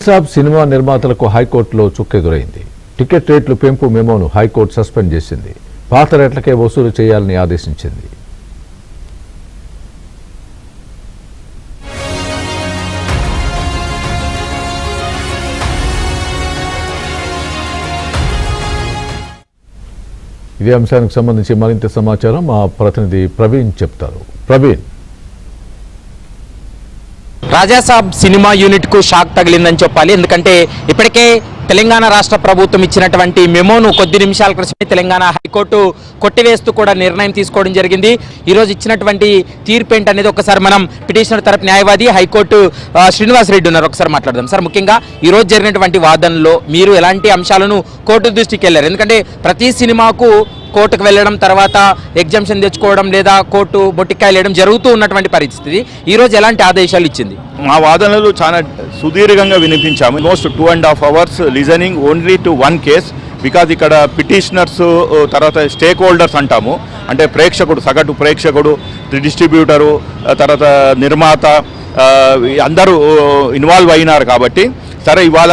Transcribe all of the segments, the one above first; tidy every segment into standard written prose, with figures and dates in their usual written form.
సాబ్ cinema నిర్మాతలకు హైకోర్టులో చుక్కెదురైంది. Ticket రేట్లు పెంపు మెమోను హైకోర్టు సస్పెండ్ చేసింది. పాత రేట్లకే వసూలు చేయాలని ఆదేశించింది. ఇదే అంశానికి సంబంధించి మరింత సమాచారం మా ప్రతినిధి ప్రవీణ్ చెప్తారు. ప్రవీణ్, రాజాసాబ్ సినిమా యూనిట్ కు షాక్ తగిలిందని చెప్పాలి. ఎందుకంటే ఇప్పటికే తెలంగాణ రాష్ట్ర ప్రభుత్వం ఇచ్చినటువంటి మెమోను కొద్ది నిమిషాల క్రితమే తెలంగాణ హైకోర్టు కొట్టివేస్తూ కూడా నిర్ణయం తీసుకోవడం జరిగింది. ఈరోజు ఇచ్చినటువంటి తీర్పు ఏంటనేది ఒకసారి మనం పిటిషనర్ తరపు న్యాయవాది హైకోర్టు శ్రీనివాస్ రెడ్డి ఉన్నారు, ఒకసారి మాట్లాడదాం. సార్, ముఖ్యంగా ఈరోజు జరిగినటువంటి వాదనలో మీరు ఎలాంటి అంశాలను కోర్టు దృష్టికి వెళ్ళారు? ఎందుకంటే ప్రతి సినిమాకు కోర్టుకు వెళ్ళడం, తర్వాత ఎగ్జామ్షన్ తెచ్చుకోవడం లేదా కోర్టు బొట్టికాయలు వేయడం జరుగుతూ ఉన్నటువంటి పరిస్థితి. ఈరోజు ఎలాంటి ఆదేశాలు ఇచ్చింది? మా వాదనలు చాలా సుదీర్ఘంగా వినిపించాము. Almost 2.5 hours listening only to one case. Because ఇక్కడ పిటిషనర్స్, తర్వాత స్టేక్ హోల్డర్స్ అంటాము, అంటే ప్రేక్షకుడు, సగటు ప్రేక్షకుడు, డిస్ట్రిబ్యూటరు, తర్వాత నిర్మాత అందరూ ఇన్వాల్వ్ అయినారు. కాబట్టి సరే ఇవాళ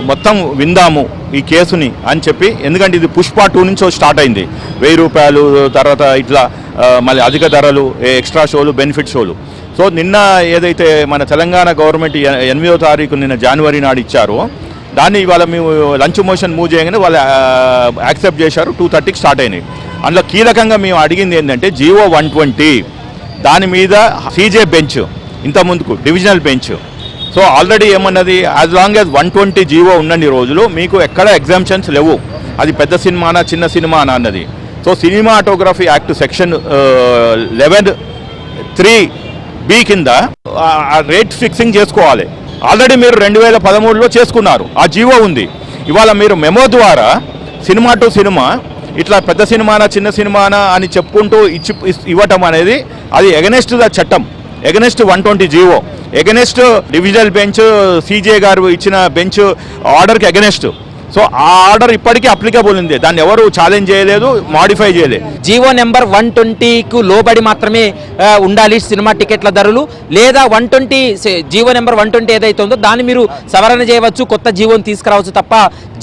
మొత్తం విందాము ఈ కేసుని అని చెప్పి, ఎందుకంటే ఇది పుష్ప 2 నుంచి స్టార్ట్ అయింది. 1000 రూపాయలు, తర్వాత ఇట్లా మళ్ళీ అధిక ధరలు, ఎక్స్ట్రా షోలు, బెనిఫిట్ షోలు. సో నిన్న ఏదైతే మన తెలంగాణ గవర్నమెంట్ 8వ తారీఖు నిన్న జనవరి నాడు ఇచ్చారో దాన్ని ఇవాళ మేము లంచ్ మోషన్ మూవ్ చేయగానే వాళ్ళు యాక్సెప్ట్ చేశారు. 2:30కి స్టార్ట్ అయినాయి. అందులో కీలకంగా మేము అడిగింది ఏంటంటే GO 120 దాని మీద CJ బెంచ్, ఇంతకుముందుకు డివిజనల్ బెంచ్. సో ఆల్రెడీ ఏమన్నది, యాజ్ లాంగ్ యాజ్ 120 GO ఉన్నన్ని రోజులు మీకు ఎక్కడ ఎగ్జామ్షన్స్ లేవు, అది పెద్ద సినిమానా చిన్న సినిమానా అన్నది. So cinematography act section 11(3)B కింద ఆ రేట్ ఫిక్సింగ్ చేసుకోవాలి. ఆల్రెడీ మీరు 2013లో చేసుకున్నారు, ఆ GO ఉంది. ఇవాళ మీరు మెమో ద్వారా సినిమా టు సినిమా ఇట్లా పెద్ద సినిమానా చిన్న సినిమానా అని చెప్పుకుంటూ ఇవ్వటం అనేది అది ఎగనెస్ట్ ద చట్టం, against 120 GO, against divisional bench, CJ గారు ఇచ్చిన బెంచ్ ఆర్డర్కి ఎగనెస్ట్. సో ఆ ఆర్డర్ ఇప్పటికీ అప్లికబుల్ ఉంది, దాన్ని ఎవరు ఛాలెంజ్ చేయలేదు, మాడిఫై చేయలేదు. GO నెంబర్ 120కు లోబడి మాత్రమే ఉండాలి సినిమా టికెట్ల ధరలు, లేదా 120 GO నెంబర్ 120 ఏదైతే ఉందో దాన్ని మీరు సవరణ చేయవచ్చు, కొత్త జీవోని తీసుకురావచ్చు తప్ప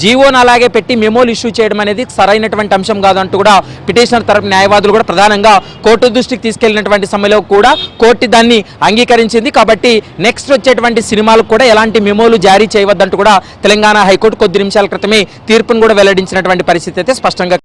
జీవోను అలాగే పెట్టి మెమోలు ఇష్యూ చేయడం అనేది సరైనటువంటి అంశం కాదంటూ కూడా పిటిషనర్ తరపు న్యాయవాదులు కూడా ప్రధానంగా కోర్టు దృష్టికి తీసుకెళ్లినటువంటి సమయంలో కూడా కోర్టు దాన్ని అంగీకరించింది. కాబట్టి నెక్స్ట్ వచ్చేటువంటి సినిమాలకు కూడా ఎలాంటి మెమోలు జారీ చేయవద్దంటూ కూడా తెలంగాణ హైకోర్టు కొద్ది నిమిషాల క్రితమే తీర్పును కూడా వెల్లడించినటువంటి పరిస్థితి అయితే స్పష్టంగా